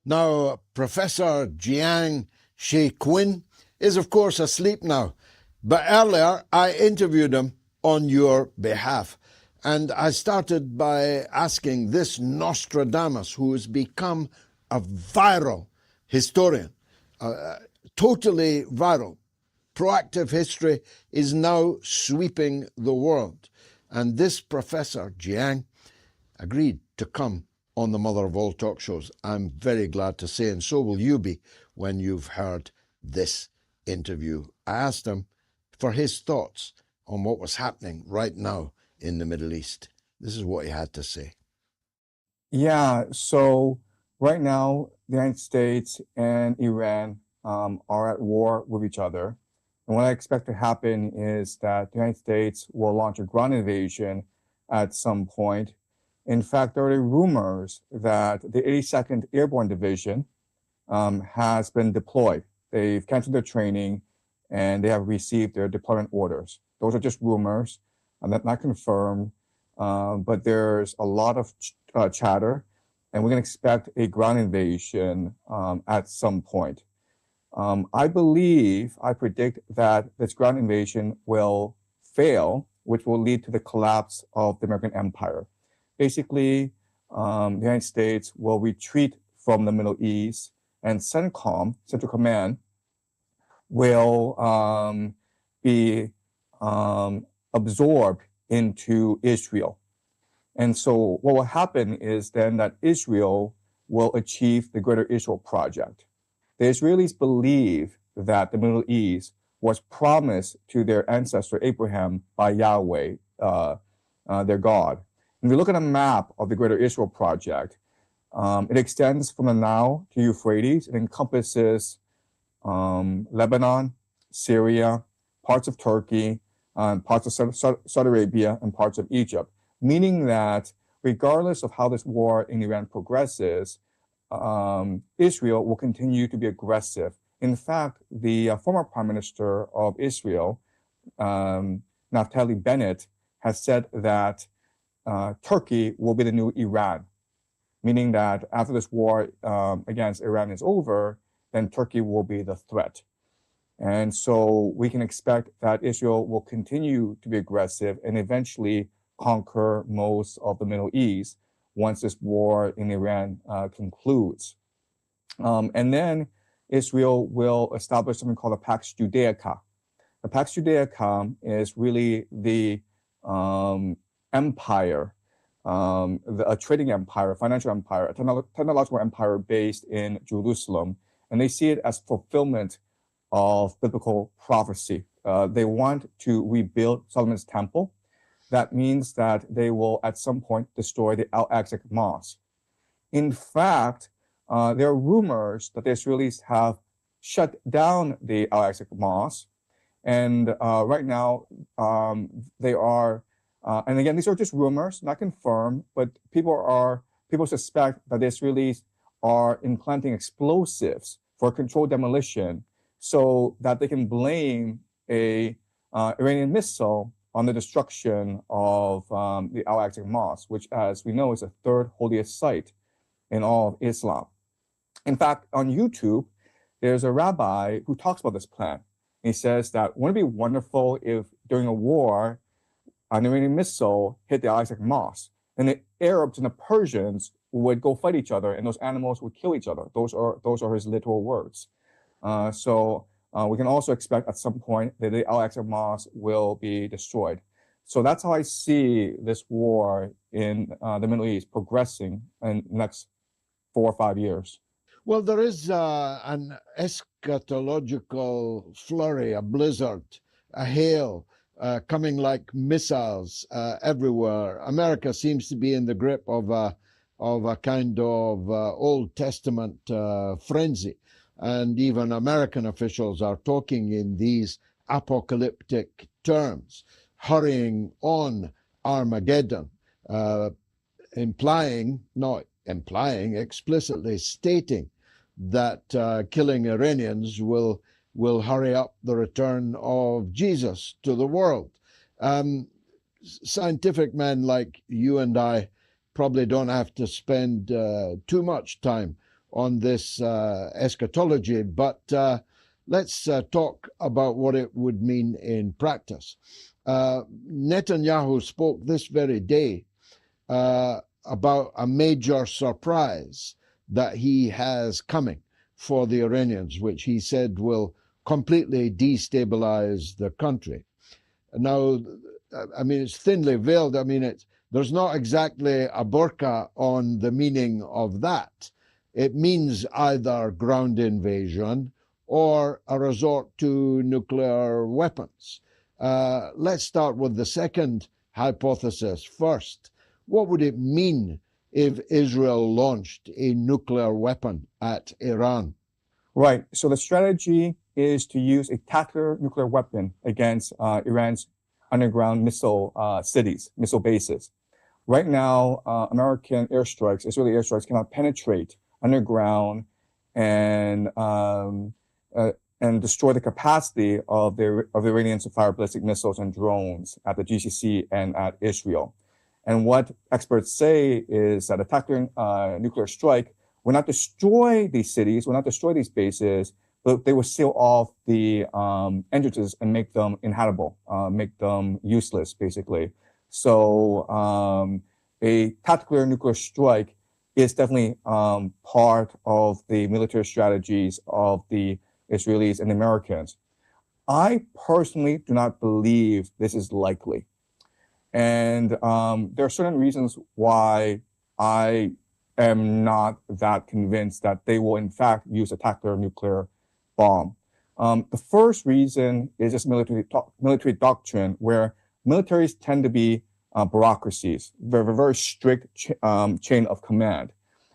Now, Professor Jiang Shi Quinn is, of course, asleep now, but earlier I interviewed him on your behalf. And I started by asking this Nostradamus, who has become a viral historian, totally viral. Proactive history is now sweeping the world. And this Professor Jiang agreed to come on the Mother of All talk shows. I'm very glad to say, and so will you be when you've heard this interview. I asked him for his thoughts on what was happening right now in the Middle East. This is what he had to say. Yeah, so right now, the United States and Iran are at war with each other. And what I expect to happen is that the United States will launch a ground invasion at some point. In fact, there are rumors that the 82nd Airborne Division has been deployed. They've canceled their training and they have received their deployment orders. Those are just rumors, not confirmed, but there's a lot of chatter, and we're going to expect a ground invasion at some point. I predict that this ground invasion will fail, which will lead to the collapse of the American empire. Basically, the United States will retreat from the Middle East, and CENTCOM, Central Command, will be absorbed into Israel. And so what will happen is then that Israel will achieve the Greater Israel Project. The Israelis believe that the Middle East was promised to their ancestor Abraham by Yahweh, their God. When we look at a map of the Greater Israel Project, it extends from the Nile to Euphrates. It encompasses Lebanon, Syria, parts of Turkey, parts of Saudi Arabia, and parts of Egypt, meaning that regardless of how this war in Iran progresses, Israel will continue to be aggressive. In fact, the former Prime Minister of Israel, Naftali Bennett, has said that Turkey will be the new Iran, meaning that after this war against Iran is over, then Turkey will be the threat. And so we can expect that Israel will continue to be aggressive and eventually conquer most of the Middle East once this war in Iran concludes. And then Israel will establish something called a Pax Judaica. The Pax Judaica is really the empire, a trading empire, a financial empire, a technological empire based in Jerusalem. And they see it as fulfillment of biblical prophecy. They want to rebuild Solomon's temple. That means that they will at some point destroy the Al-Aqsa Mosque. In fact, there are rumors that the Israelis have shut down the Al-Aqsa Mosque. And right now, they are, and again, these are just rumors, not confirmed, but people suspect that the Israelis are implanting explosives for controlled demolition so that they can blame a Iranian missile on the destruction of the Al-Aqsa Mosque, which, as we know, is the third holiest site in all of Islam. In fact, on YouTube, there's a rabbi who talks about this plan. He says that wouldn't it be wonderful if during a war, an Iranian missile hit the Al-Aqsa Mosque, and the Arabs and the Persians would go fight each other, and those animals would kill each other. Those are his literal words. So we can also expect at some point that the Al-Aqsa Mosque will be destroyed. So that's how I see this war in the Middle East progressing in the next 4 or 5 years. Well, there is an eschatological flurry, a blizzard, a hail coming like missiles everywhere. America seems to be in the grip of a kind of Old Testament frenzy. And even American officials are talking in these apocalyptic terms, hurrying on Armageddon, explicitly stating that killing Iranians will hurry up the return of Jesus to the world. Scientific men like you and I probably don't have to spend too much time on this eschatology, but let's talk about what it would mean in practice. Netanyahu spoke this very day about a major surprise that he has coming for the Iranians, which he said will completely destabilize the country. Now, I mean, it's thinly veiled. I mean, there's not exactly a burqa on the meaning of that. It means either ground invasion or a resort to nuclear weapons. Let's start with the second hypothesis first. What would it mean if Israel launched a nuclear weapon at Iran? Right. So the strategy is to use a tactical nuclear weapon against Iran's underground missile cities, missile bases. Right now, American airstrikes, Israeli airstrikes, cannot penetrate underground and destroy the capacity of the Iranians to fire ballistic missiles and drones at the GCC and at Israel. And what experts say is that a tactical nuclear strike will not destroy these cities, will not destroy these bases, but they will seal off the entrances and make them inhabitable, make them useless, basically. So a tactical nuclear strike is definitely part of the military strategies of the Israelis and the Americans. I personally do not believe this is likely. And there are certain reasons why I am not that convinced that they will in fact use a tactical nuclear bomb. The first reason is just military doctrine, where militaries tend to be bureaucracies, very strict chain of command.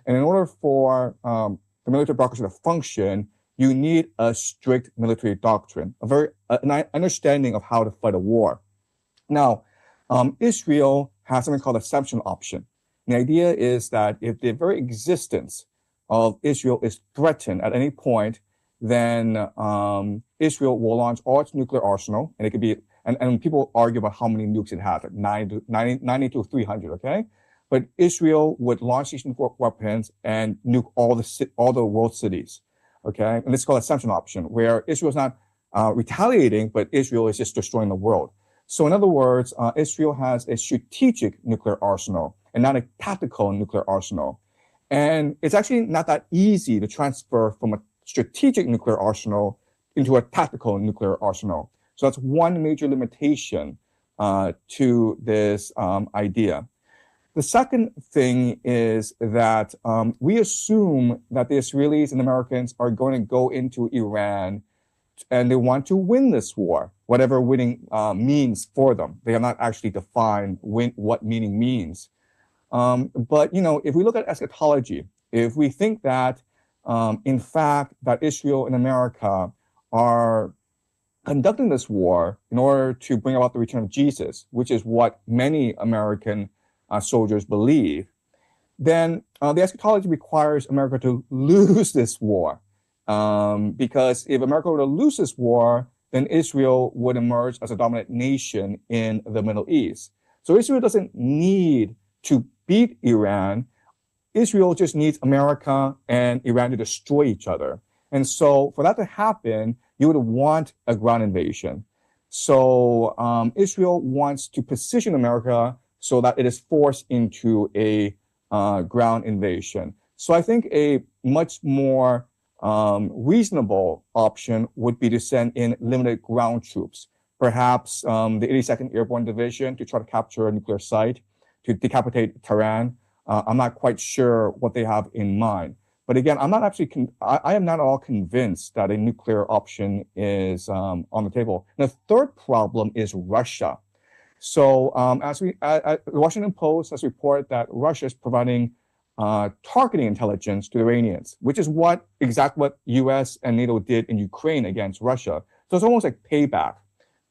And in order for the military bureaucracy to function, you need a strict military doctrine, an understanding of how to fight a war. Now, Israel has something called assumption option. The idea is that if the very existence of Israel is threatened at any point, then Israel will launch all its nuclear arsenal, and it could be, and people argue about how many nukes it has, like 90 to 300, okay? But Israel would launch these nuclear weapons and nuke all the world cities, okay? And this is called assumption option, where Israel is not retaliating, but Israel is just destroying the world. So in other words, Israel has a strategic nuclear arsenal and not a tactical nuclear arsenal. And it's actually not that easy to transfer from a strategic nuclear arsenal into a tactical nuclear arsenal. So that's one major limitation to this idea. The second thing is that we assume that the Israelis and Americans are going to go into Iran and they want to win this war, whatever winning means for them. They have not actually defined what meaning means. But, you know, if we look at eschatology, if we think that, in fact, that Israel and America are conducting this war in order to bring about the return of Jesus, which is what many American soldiers believe, then the eschatology requires America to lose this war. Because if America were to lose this war, then Israel would emerge as a dominant nation in the Middle East. So Israel doesn't need to beat Iran. Israel just needs America and Iran to destroy each other. And so for that to happen, you would want a ground invasion. So Israel wants to position America so that it is forced into a ground invasion. So I think a much more reasonable option would be to send in limited ground troops, perhaps the 82nd Airborne Division to try to capture a nuclear site, to decapitate Tehran. I'm not quite sure what they have in mind. But again, I'm not actually, I am not at all convinced that a nuclear option is on the table. And the third problem is Russia. So the Washington Post has reported that Russia is providing targeting intelligence to the Iranians, which is exactly what US and NATO did in Ukraine against Russia. So it's almost like payback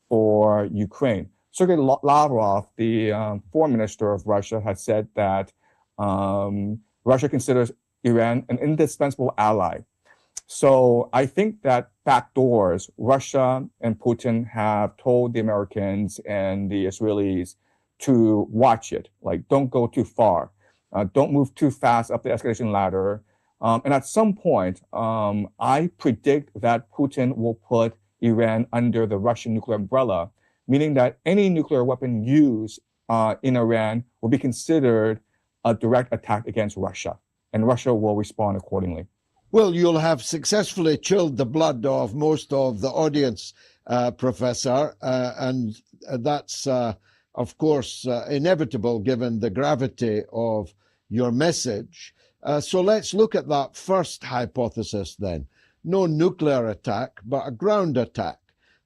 for Ukraine. Sergei Lavrov, the foreign minister of Russia, has said that Russia considers Iran an indispensable ally. So I think that backdoors, Russia and Putin have told the Americans and the Israelis to watch it, like don't go too far. Don't move too fast up the escalation ladder. And at some point, I predict that Putin will put Iran under the Russian nuclear umbrella, meaning that any nuclear weapon used in Iran will be considered a direct attack against Russia, and Russia will respond accordingly. Well, you'll have successfully chilled the blood of most of the audience, Professor, and that's, of course, inevitable given the gravity of your message. So let's look at that first hypothesis then. No nuclear attack, but a ground attack.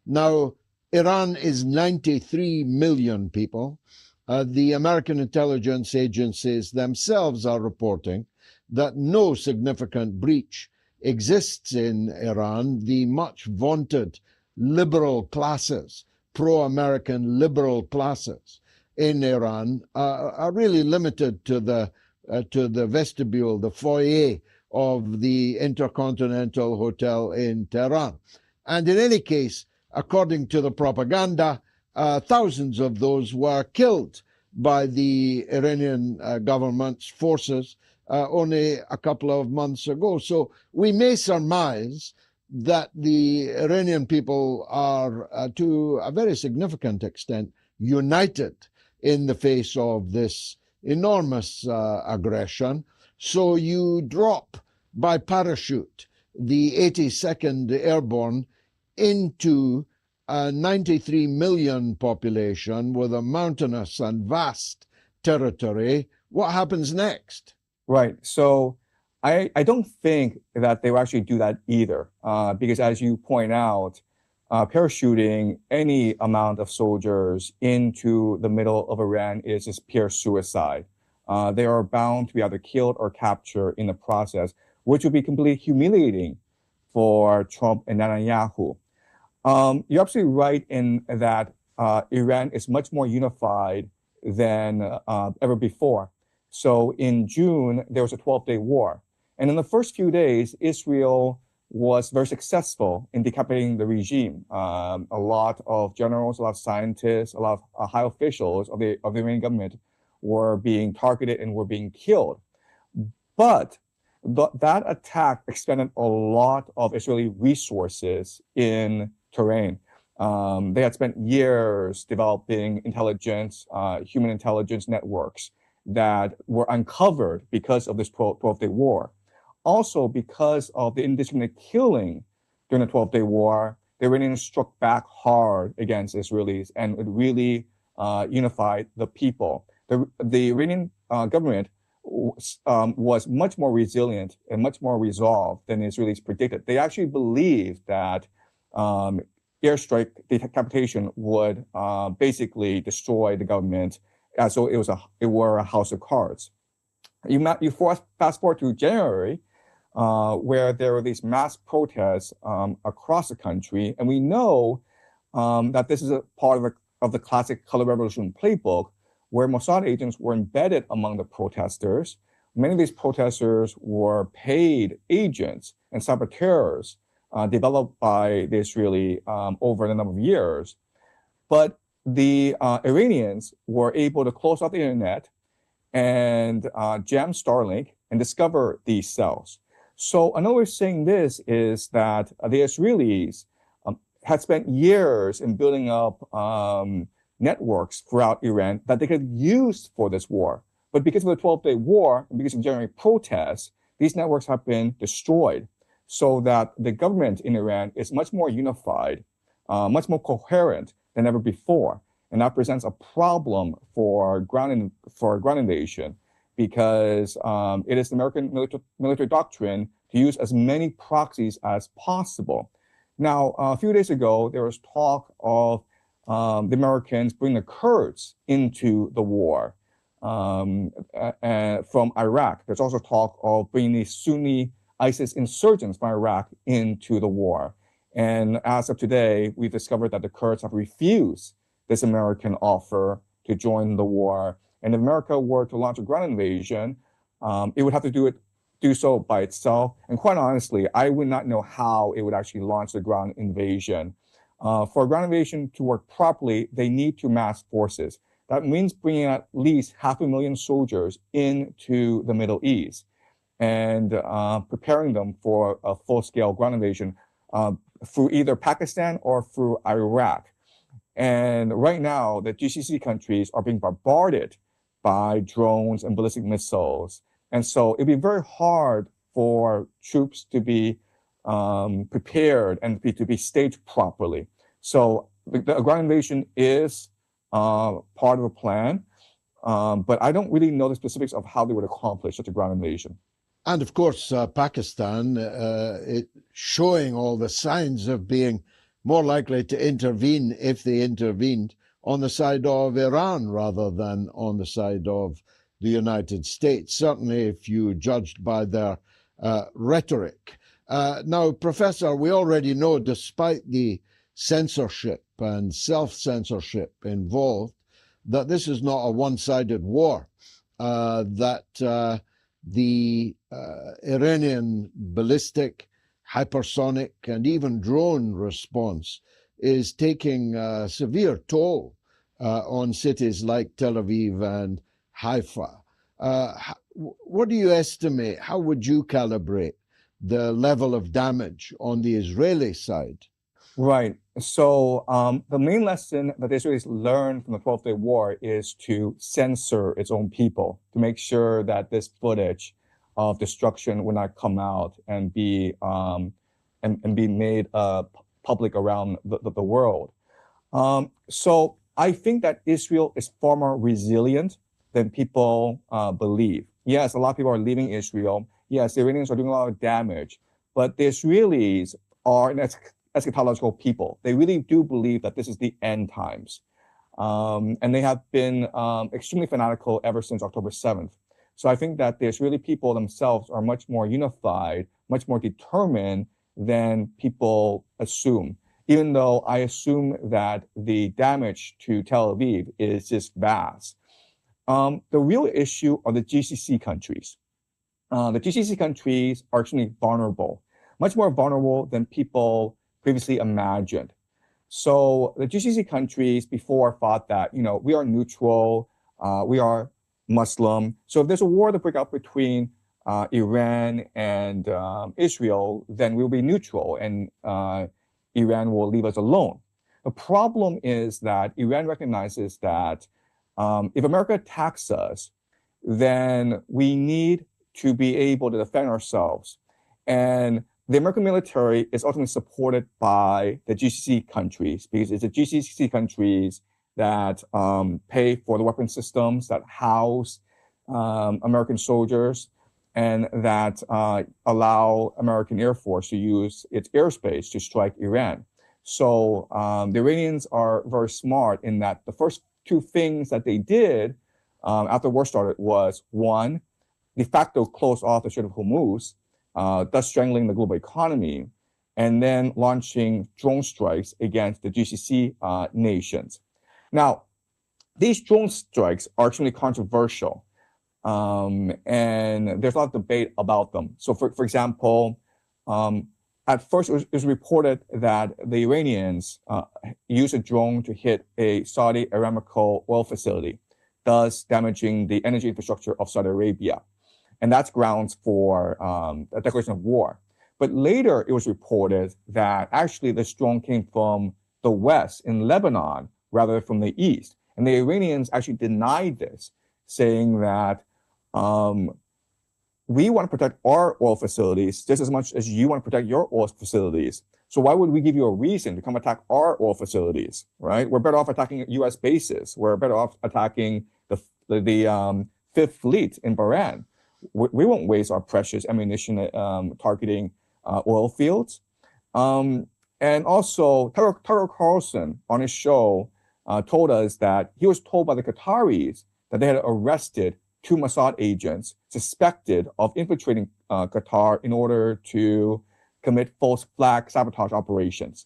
Now, Iran is 93 million people. The American intelligence agencies themselves are reporting that no significant breach exists in Iran. The much vaunted liberal classes, pro-American liberal classes in Iran are really limited to the vestibule, the foyer of the Intercontinental Hotel in Tehran. And in any case, according to the propaganda, thousands of those were killed by the Iranian government's forces only a couple of months ago. So we may surmise that the Iranian people are, to a very significant extent, united in the face of this enormous aggression. So you drop by parachute the 82nd Airborne into a 93 million population with a mountainous and vast territory. What happens next? Right. So I don't think that they will actually do that either, because as you point out, parachuting any amount of soldiers into the middle of Iran is just pure suicide. They are bound to be either killed or captured in the process, which would be completely humiliating for Trump and Netanyahu. You're absolutely right in that Iran is much more unified than ever before. So in June, there was a 12-day war. And in the first few days, Israel was very successful in decapitating the regime. A lot of generals, a lot of scientists, a lot of high officials of the Iranian government were being targeted and were being killed. But that attack expended a lot of Israeli resources in terrain. They had spent years developing intelligence, human intelligence networks that were uncovered because of this 12-day war. Also, because of the indiscriminate killing during the 12-day war, the Iranians struck back hard against Israelis, and it really unified the people. The Iranian government was much more resilient and much more resolved than the Israelis predicted. They actually believed that airstrike decapitation would basically destroy the government, as though it were a house of cards. You fast forward to January, where there were these mass protests across the country, and we know that this is a part of the classic color revolution playbook, where Mossad agents were embedded among the protesters. Many of these protesters were paid agents and saboteurs developed by the Israeli over a number of years. But the Iranians were able to close out the internet and jam Starlink and discover these cells. So another way of saying this is that the Israelis had spent years in building up networks throughout Iran that they could use for this war. But because of the 12-day war and because of January protests, these networks have been destroyed, so that the government in Iran is much more unified, much more coherent than ever before. And that presents a problem for ground invasion, because it is the American military doctrine to use as many proxies as possible. Now, a few days ago, there was talk of the Americans bring the Kurds into the war from Iraq. There's also talk of bringing the Sunni ISIS insurgents from Iraq into the war. And as of today, we've discovered that the Kurds have refused this American offer to join the war. And if America were to launch a ground invasion, it would have to do so by itself. And quite honestly, I would not know how it would actually launch the ground invasion. For a ground invasion to work properly, they need to mass forces. That means bringing at least 500,000 soldiers into the Middle East. and preparing them for a full-scale ground invasion through either Pakistan or through Iraq. And right now, the GCC countries are being bombarded by drones and ballistic missiles. And so it'd be very hard for troops to be prepared and to be staged properly. So the ground invasion is part of a plan, but I don't really know the specifics of how they would accomplish such a ground invasion. And of course, Pakistan showing all the signs of being more likely to intervene if they intervened on the side of Iran rather than on the side of the United States, certainly if you judged by their rhetoric. Now, Professor, we already know, despite the censorship and self-censorship involved, that this is not a one-sided war, that the Iranian ballistic, hypersonic, and even drone response is taking a severe toll on cities like Tel Aviv and Haifa. What do you estimate? How would you calibrate the level of damage on the Israeli side? Right. So the main lesson that the Israelis learned from the 12-Day War is to censor its own people, to make sure that this footage of destruction will not come out and be made public around the world. So I think that Israel is far more resilient than people believe. Yes, a lot of people are leaving Israel. Yes, the Iranians are doing a lot of damage, but the Israelis are an eschatological people. They really do believe that this is the end times. And they have been extremely fanatical ever since October 7th. So I think that the Israeli people themselves are much more unified, much more determined than people assume, even though I assume that the damage to Tel Aviv is just vast. The real issue are the GCC countries. The GCC countries are actually vulnerable, much more vulnerable than people previously imagined. So the GCC countries before thought that, we are neutral, we are Muslim. So if there's a war to break out between Iran and Israel, then we'll be neutral and Iran will leave us alone. The problem is that Iran recognizes that if America attacks us, then we need to be able to defend ourselves. And the American military is ultimately supported by the GCC countries because it's the GCC countries that pay for the weapon systems that house American soldiers and that allow American Air Force to use its airspace to strike Iran. So the Iranians are very smart in that the first two things that they did after the war started was, one, de facto close off the Strait of Hormuz, thus strangling the global economy, and then launching drone strikes against the GCC nations. Now, these drone strikes are actually controversial, and there's a lot of debate about them. So, for example, at first it was reported that the Iranians used a drone to hit a Saudi Aramco oil facility, thus damaging the energy infrastructure of Saudi Arabia. And that's grounds for a declaration of war. But later it was reported that actually this drone came from the west in Lebanon rather than from the east. And the Iranians actually denied this, saying that we want to protect our oil facilities just as much as you want to protect your oil facilities. So why would we give you a reason to come attack our oil facilities, right? We're better off attacking US bases. We're better off attacking the Fifth Fleet in Bahrain. We won't waste our precious ammunition targeting oil fields. And also, Tucker Carlson on his show told us that he was told by the Qataris that they had arrested 2 Mossad agents suspected of infiltrating Qatar in order to commit false flag sabotage operations.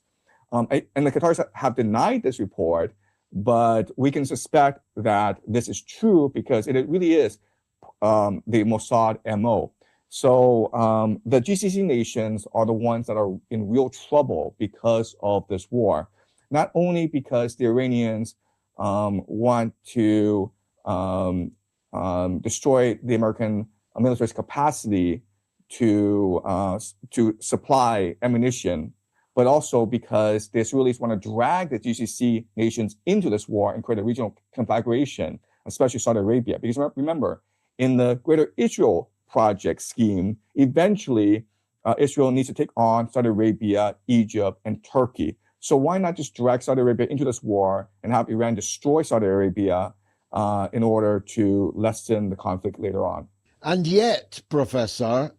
And the Qataris have denied this report, but we can suspect that this is true because it really is the Mossad MO. So the GCC nations are the ones that are in real trouble because of this war, not only because the Iranians want to destroy the American a military capacity to supply ammunition, but also because the Israelis want to drag the GCC nations into this war and create a regional conflagration, especially Saudi Arabia. Because remember, in the Greater Israel Project scheme, eventually Israel needs to take on Saudi Arabia, Egypt, and Turkey. So why not just drag Saudi Arabia into this war and have Iran destroy Saudi Arabia in order to lessen the conflict later on? And yet, Professor,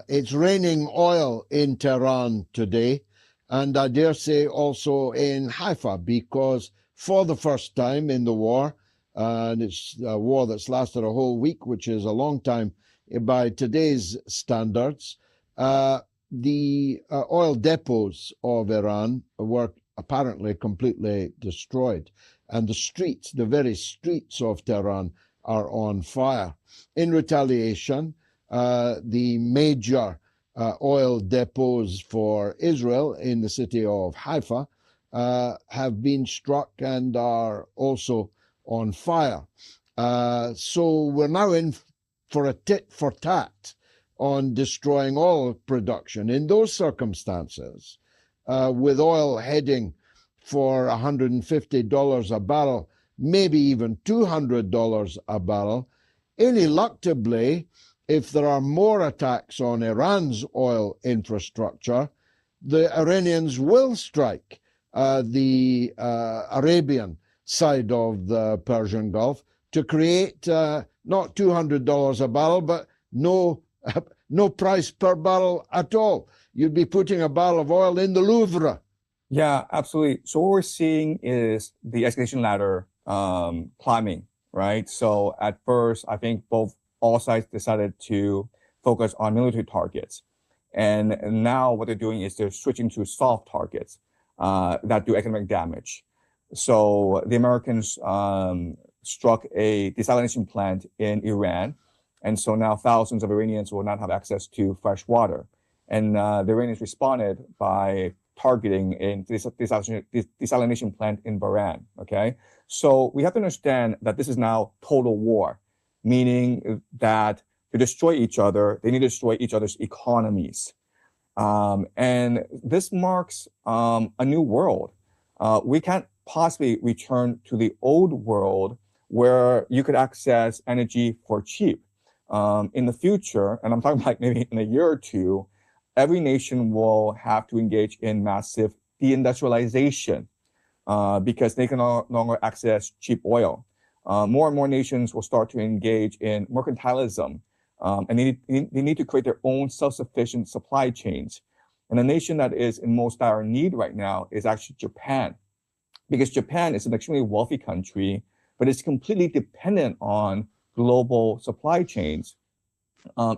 it's raining oil in Tehran today, and I dare say also in Haifa, because for the first time in the war, and it's a war that's lasted a whole week, which is a long time by today's standards, the oil depots of Iran were apparently completely destroyed. And the streets, the very streets of Tehran, are on fire. In retaliation, the major oil depots for Israel in the city of Haifa have been struck and are also on fire. So we're now in for a tit for tat on destroying oil production. In those circumstances, with oil heading for $150 a barrel, maybe even $200 a barrel, ineluctably, if there are more attacks on Iran's oil infrastructure, the Iranians will strike the Arabian side of the Persian Gulf to create not $200 a barrel, but no price per barrel at all. You'd be putting a barrel of oil in the Louvre. Yeah, absolutely. So what we're seeing is the escalation ladder climbing, right? So at first, I think all sides decided to focus on military targets. And now what they're doing is they're switching to soft targets that do economic damage. So the Americans struck a desalination plant in Iran. And so now thousands of Iranians will not have access to fresh water. And the Iranians responded by targeting a desalination plant in Bahrain, okay? So we have to understand that this is now total war, meaning that to destroy each other, they need to destroy each other's economies. And this marks a new world. We can't possibly return to the old world where you could access energy for cheap. In the future, and I'm talking about maybe in a year or two, every nation will have to engage in massive deindustrialization because they can no longer access cheap oil. More and more nations will start to engage in mercantilism, and they need to create their own self-sufficient supply chains. And the nation that is in most dire need right now is actually Japan, because Japan is an extremely wealthy country, but it's completely dependent on global supply chains.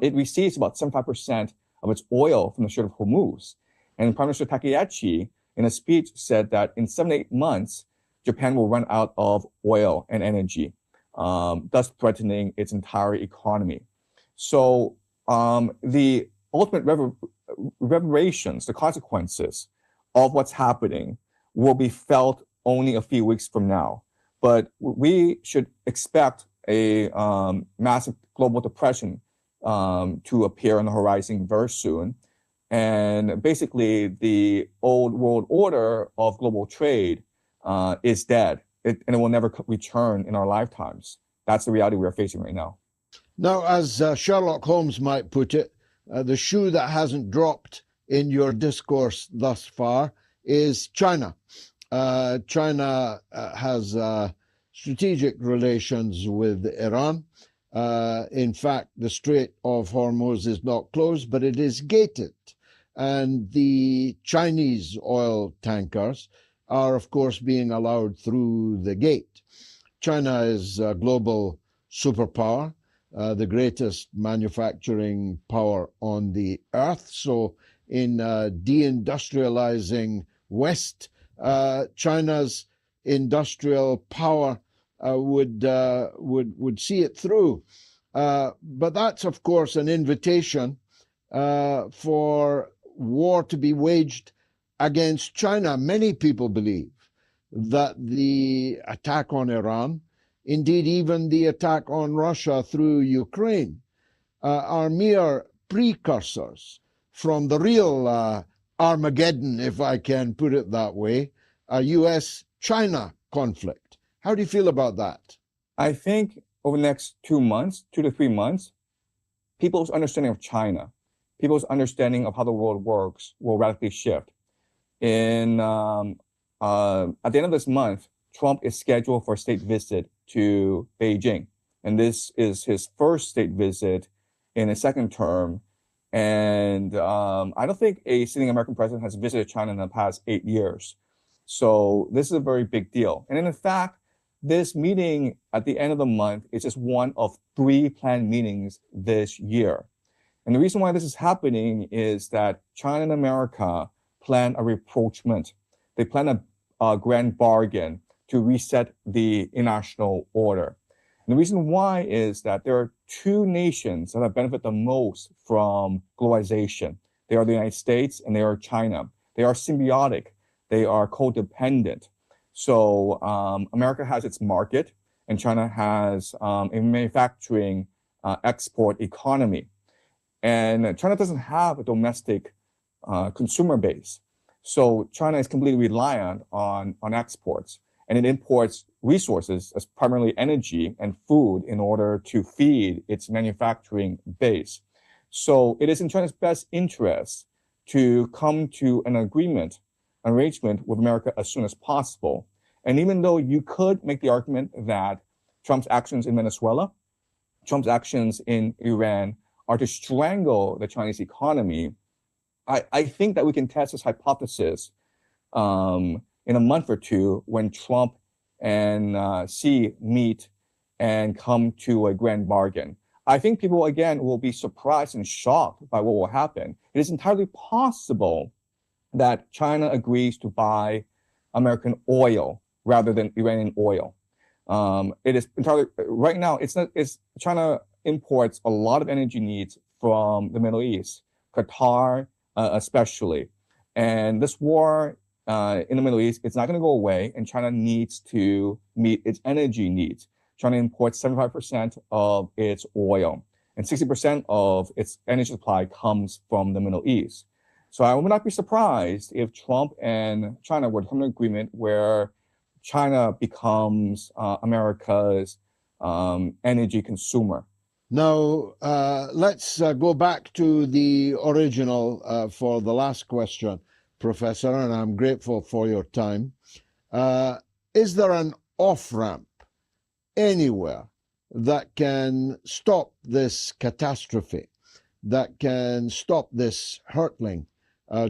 It receives about 75% of its oil from the Strait of Hormuz. And Prime Minister Takeshi, in a speech, said that in 7 to 8 months, Japan will run out of oil and energy, thus threatening its entire economy. So the ultimate reverberations, the consequences of what's happening will be felt only a few weeks from now. But we should expect a massive global depression to appear on the horizon very soon. And basically, the old world order of global trade is dead, and it will never return in our lifetimes. That's the reality we're facing right now. Now, as Sherlock Holmes might put it, the shoe that hasn't dropped in your discourse thus far is China. China has strategic relations with Iran. In fact, the Strait of Hormuz is not closed, but it is gated. And the Chinese oil tankers are, of course, being allowed through the gate. China is a global superpower, the greatest manufacturing power on the earth. So in deindustrializing West, China's industrial power would see it through. But that's, of course, an invitation for war to be waged against China. Many people believe that the attack on Iran, indeed even the attack on Russia through Ukraine, are mere precursors from the real Armageddon, if I can put it that way, a US-China conflict. How do you feel about that? I think over the next 2 months, 2 to 3 months, people's understanding of China, people's understanding of how the world works will radically shift. At the end of this month, Trump is scheduled for a state visit to Beijing. And this is his first state visit in his second term. And I don't think a sitting American president has visited China in the past 8 years. So this is a very big deal. And in fact, this meeting at the end of the month is just one of 3 planned meetings this year. And the reason why this is happening is that China and America plan a rapprochement. They plan a grand bargain to reset the international order. And the reason why is that there are 2 nations that have benefited the most from globalization. They are the United States and they are China. They are symbiotic. They are codependent. So America has its market and China has a manufacturing export economy. And China doesn't have a domestic consumer base. So China is completely reliant on exports, and it imports resources, as primarily energy and food, in order to feed its manufacturing base. So it is in China's best interest to come to an arrangement with America as soon as possible. And even though you could make the argument that Trump's actions in Venezuela, Trump's actions in Iran are to strangle the Chinese economy, I think that we can test this hypothesis in a month or two when Trump and Xi meet and come to a grand bargain. I think people, again, will be surprised and shocked by what will happen. It is entirely possible that China agrees to buy American oil rather than Iranian oil. It is entirely, right now, China imports a lot of energy needs from the Middle East, Qatar, especially. And this war in the Middle East, it's not going to go away, and China needs to meet its energy needs. China imports 75% of its oil, and 60% of its energy supply comes from the Middle East. So I would not be surprised if Trump and China would come to an agreement where China becomes America's energy consumer. Now, let's go back to the original for the last question, Professor, and I'm grateful for your time. Is there an off-ramp anywhere that can stop this catastrophe, that can stop this hurtling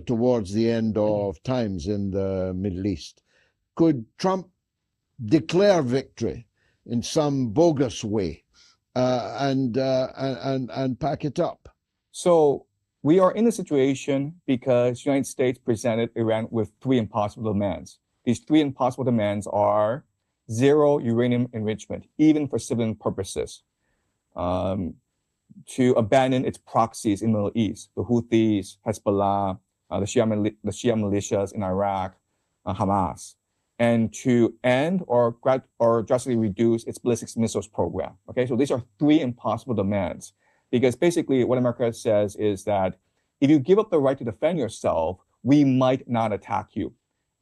towards the end of times in the Middle East? Could Trump declare victory in some bogus way and pack it up? So we are in a situation because the United States presented Iran with 3 impossible demands. These 3 impossible demands are 0 uranium enrichment, even for civilian purposes, to abandon its proxies in the Middle East, the Houthis, Hezbollah, the Shia militias in Iraq, Hamas, and to end or drastically reduce its ballistic missiles program. Okay, so these are 3 impossible demands, because basically what America says is that if you give up the right to defend yourself, we might not attack you.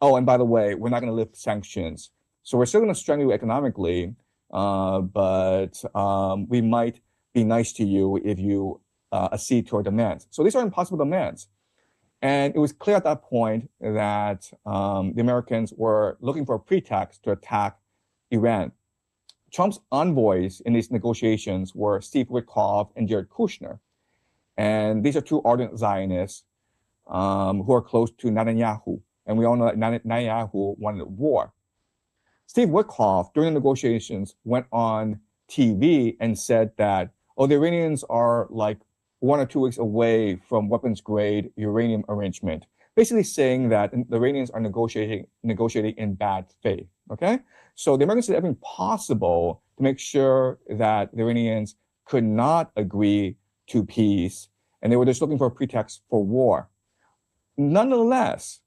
Oh, and by the way, we're not going to lift sanctions. So we're still going to strangle you economically, but we might be nice to you if you accede to our demands. So these are impossible demands. And it was clear at that point that the Americans were looking for a pretext to attack Iran. Trump's envoys in these negotiations were Steve Witkoff and Jared Kushner. And these are 2 ardent Zionists who are close to Netanyahu. And we all know that Netanyahu wanted war. Steve Witkoff, during the negotiations, went on TV and said that, oh, the Iranians are like 1 or 2 weeks away from weapons-grade uranium arrangement, basically saying that the Iranians are negotiating in bad faith, okay? So the Americans did everything possible to make sure that the Iranians could not agree to peace, and they were just looking for a pretext for war. Nonetheless,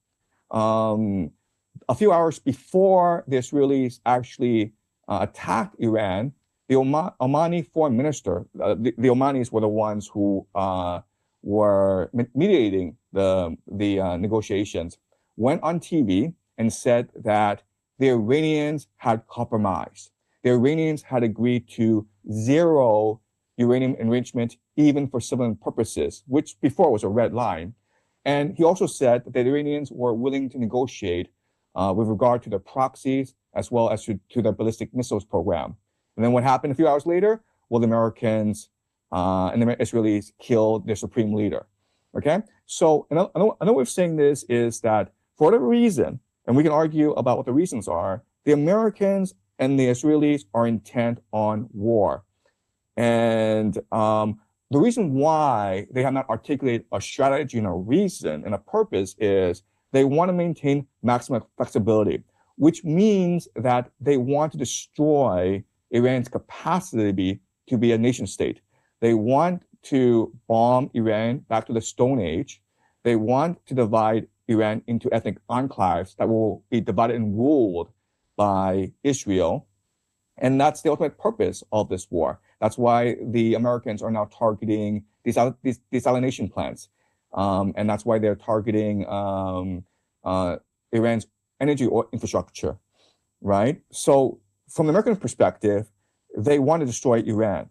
a few hours before the Israelis actually attacked Iran, the Omani foreign minister, the Omanis were the ones who were mediating the negotiations, went on TV and said that the Iranians had compromised. The Iranians had agreed to zero uranium enrichment, even for civilian purposes, which before was a red line. And he also said that the Iranians were willing to negotiate with regard to their proxies as well as to their ballistic missiles program. And then what happened a few hours later? Well, the Americans and the Israelis killed their supreme leader. Okay? So another way of saying this is that for whatever reason, and we can argue about what the reasons are, the Americans and the Israelis are intent on war. And the reason why they have not articulated a strategy and a reason and a purpose is they want to maintain maximum flexibility, which means that they want to destroy Iran's capacity to be a nation state. They want to bomb Iran back to the Stone Age. They want to divide Iran into ethnic enclaves that will be divided and ruled by Israel. And that's the ultimate purpose of this war. That's why the Americans are now targeting these desalination plants. And that's why they're targeting Iran's energy infrastructure, right? So from the American perspective, they want to destroy Iran.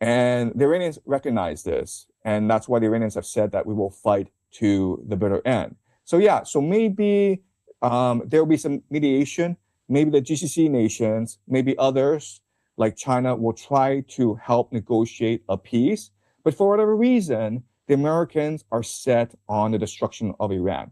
And the Iranians recognize this. And that's why the Iranians have said that we will fight to the bitter end. So yeah, so maybe there will be some mediation. Maybe the GCC nations, maybe others like China will try to help negotiate a peace. But for whatever reason, the Americans are set on the destruction of Iran.